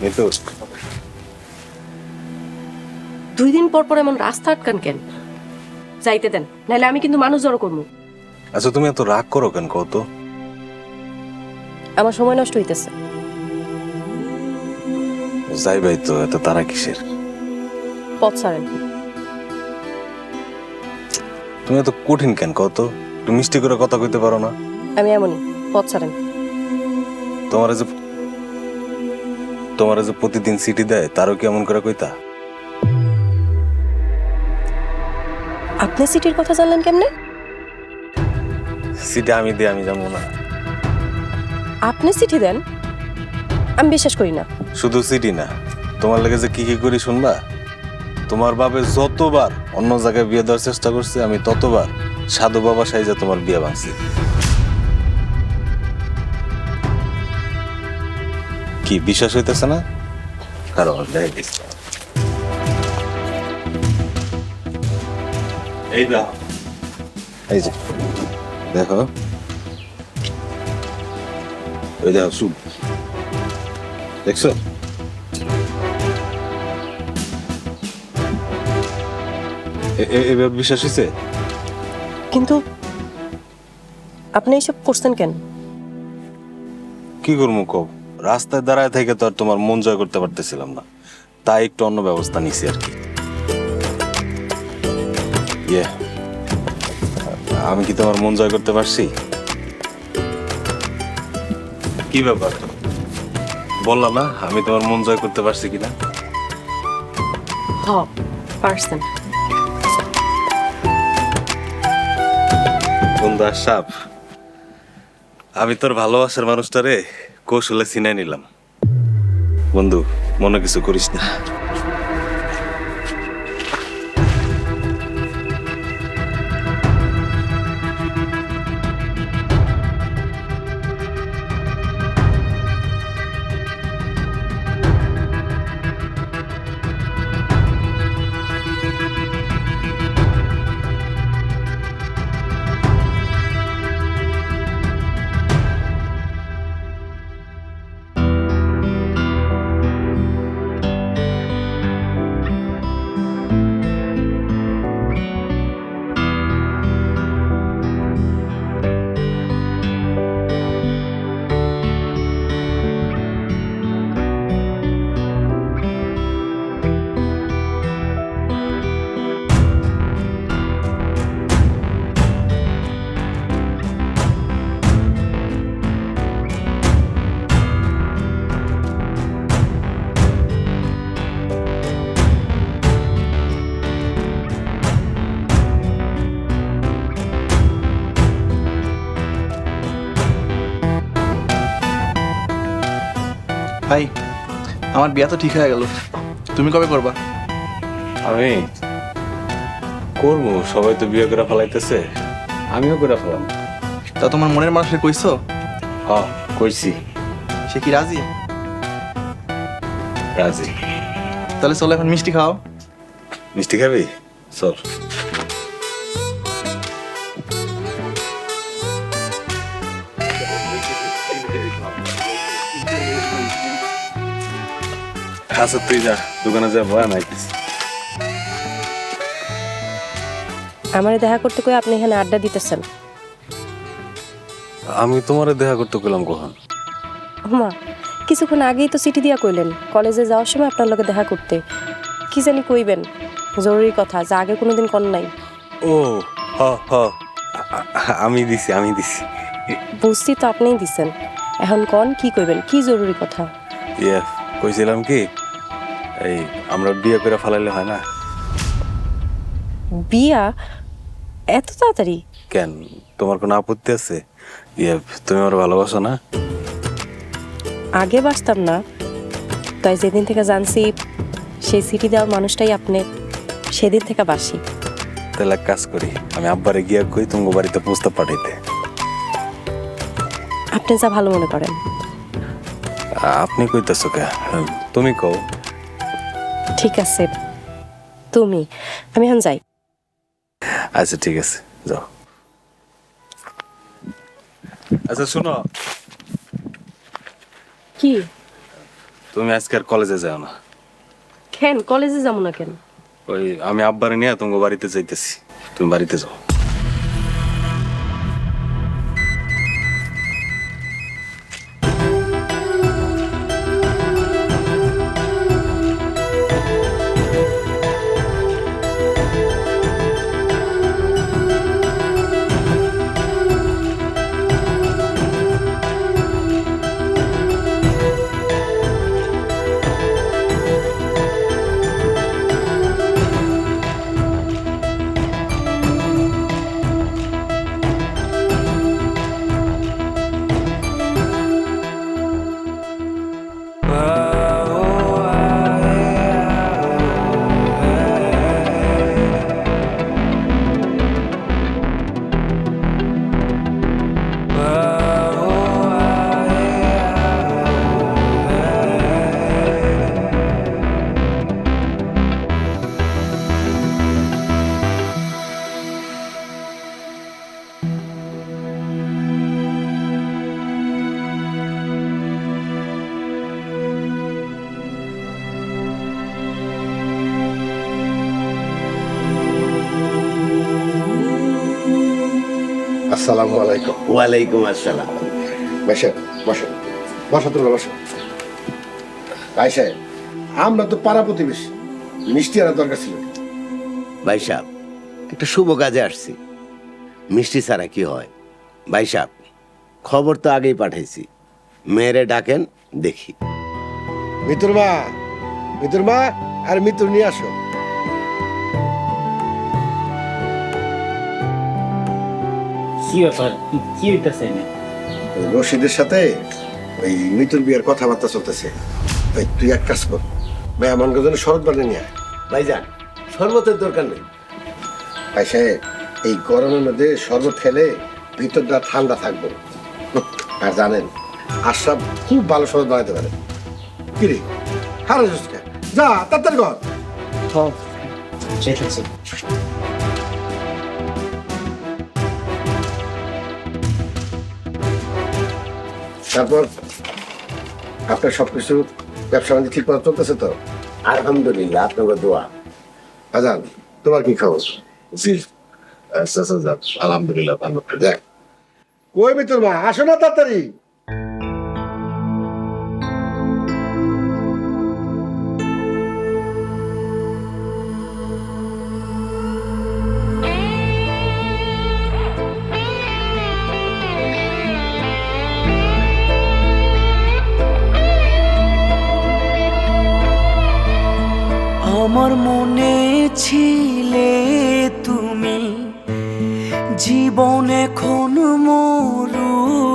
মিতু, 2 দিন পর পর এমন রাস্তা আটকান কেন? যাইতে দেন, নাহলে আমি কিন্তু মানুষ জড়ো করবো। আচ্ছা তুমি এত রাগ করো কেন কত? আমার সময় নষ্ট হইতেছে। যাই ভাই, তো এত তারা কিসের? পথ ছাড়েন। তুমি এত কঠিন কেন কত? একটু মিষ্টি করে কথা কইতে পারো না? আমি এমনই, পথ ছাড়েন। তোমার যে প্রতিদিন সিটি দেয়, তারও কি এমন করে কইতা? আপনি সিটির কথা জানলেন কেমনে? সিটি আমি দিই, আমি যাবো না। আপনি চিঠি দেন? আমি বিশ্বাস করি না। শুধু সিটি না, তোমার লেগে যে কি কি করি শুনবা? তোমার বাপে যতবার অন্য জায়গায় বিয়ে দেওয়ার চেষ্টা করছে, আমি ততবার সাধু বাবা সাইজা তোমার বিয়ে ভাঙছি। কি বিশ্বাস হইতেছে না? কারণ এই যে দেখো, ওই দেখো সুপ দেখছো? এবার বিশ্বাস হয়েছে? কিন্তু আপনি এইসব করছেন কেন? কি করবো কব, রাস্তায় দাঁড়ায় থেকে তো আর তোমার মন জয় করতে পারতেছিলাম না, তাই একটু অন্য ব্যবস্থা নিছি আর কি। আমি কি তোমার মন জয় করতে পারছি? কি ব্যাপার, বললাম না আমি তোমার মন জয় করতে পারছি কিনা? হ, পারছেন। বন্ধু আশরাফ, আমি তোর ভালোবাসার মানুষটারে কৌশলে চিনাই নিলাম। বন্ধু, মনে কিছু করিস না। ভাই, আমার বিয়া তো ঠিক হয়ে গেল, তুমি কবে করবা? আমি করবো, সবাই তো বিয়ে করে ফেলাইতেছে, আমিও করে ফেলাম। তা তোমার মনের মানুষকে কইছো? হ্যাঁ কইছি। সে কি রাজি? রাজি। তাহলে চলো এখন মিষ্টি খাও। মিষ্টি খাবি? চল। আচ্ছা তুই যা, দোকানে যা, বয়া নাইতিস। আমারে দেখা করতে কই আপনি এখানে আড্ডা দিতেছেন? আমি তোমারে দেখা করতে গেলাম কখন? মা, কিছুক্ষণ আগেই তো চিঠি দিয়া কইলেন কলেজে যাওয়ার সময় আপনার লগে দেখা করতে। কি জানি কইবেন, জরুরি কথা যা আগে কোনোদিন কর নাই। ও হ হ, আমি দিছি। বুঝছি তো, আপনিই দিছেন। এখন কন কি কইবেন, কি জরুরি কথা? ইয়ে, কইছিলাম কি, এই আমরা বিয়ে করে ফেলাইলে হয় না? বিয়া এত তাড়াতাড়ি? কেন, তোমার কোনো আপত্তি আছে? ইয়ে, তুমি আমার ভালোবাসো না? আগে বাসতাম না, তাই যেদিন থেকে জানছি সেই চিঠি দেওয়ার মানুষটাই আপনি, সেদিন থেকে বাসি। তাহলে এক কাজ করি, আমি আব্বারে গিয়া কই তোমার বাড়িতে প্রস্তাব পাঠাইতে। আপনি যা ভালো মনে করেন। আপনি কইতেছো কে? তুমি কও। ঠিক আছে, তুমি, আমি এখন যাই। আচ্ছা ঠিক আছে, যাও। আচ্ছা শোনো, কি? তুমি আজকে আর কলেজে যাও না। কেন কলেজে যাবো না কেন? ওই আমি আব্বারে নিয়ে তোমার বাড়িতে যাইতেছি, তুমি বাড়িতে যাও। আসসালামু আলাইকুম। ওয়ালাইকুম আসসালাম। বসে বসো, বসো তোমরা বসো। ভাই সাহেব, আমরা তো পাড়া প্রতিবেশী, মিষ্টি আনার দরকার ছিল। ভাই সাহেব, একটা শুভ কাজে আসছি, মিষ্টি ছাড়া কি হয়? ভাই সাহেব, খবর তো আগেই পাঠাইছি, মেয়েরে ডাকেন দেখি। মিতুর মা আর মিতুর নিয়ে আসো। কি ব্যাপার, কি হইতেছে না? ওই রশিদের সাথে ওই মিতুর বিয়ের কথাবার্তা চলতেছে। ওই তুই এক কাজ কর, মেহমানকে যেন শরৎ বানিয়ে নিয়ে আয়। ভাইজান, শরবতের দরকার নেই। ভাই সাহেব, এই গরমের মধ্যে শরবত খেলে ভিতরটা ঠান্ডা থাকবে। আর জানেন, আশরাফ খুব ভালো শরবত বানাতে পারে। কিরে হারে যা তাড়াতাড়ি কর। যেতেছি। তারপর আপনার সবকিছু ব্যবসা বাণিজ্য ঠিক মতো চলতেছে তো? আলহামদুলিল্লাহ, আপনাকে দোয়া। আজান, তোমার কি খবর? আলহামদুলিল্লাহ ভালো। দেখ কই মিতুর মা, আসো না তাড়াতাড়ি। আমার মনে ছিলে তুমি, জীবন এখন মরুভূমি।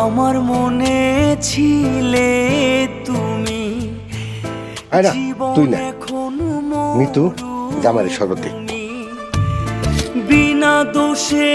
আমার মনে ছিলে তুমি, আয় না, তুই জীবন না। এখন মিতু, জামাইয়ের শরবত দে। বিনা দোষে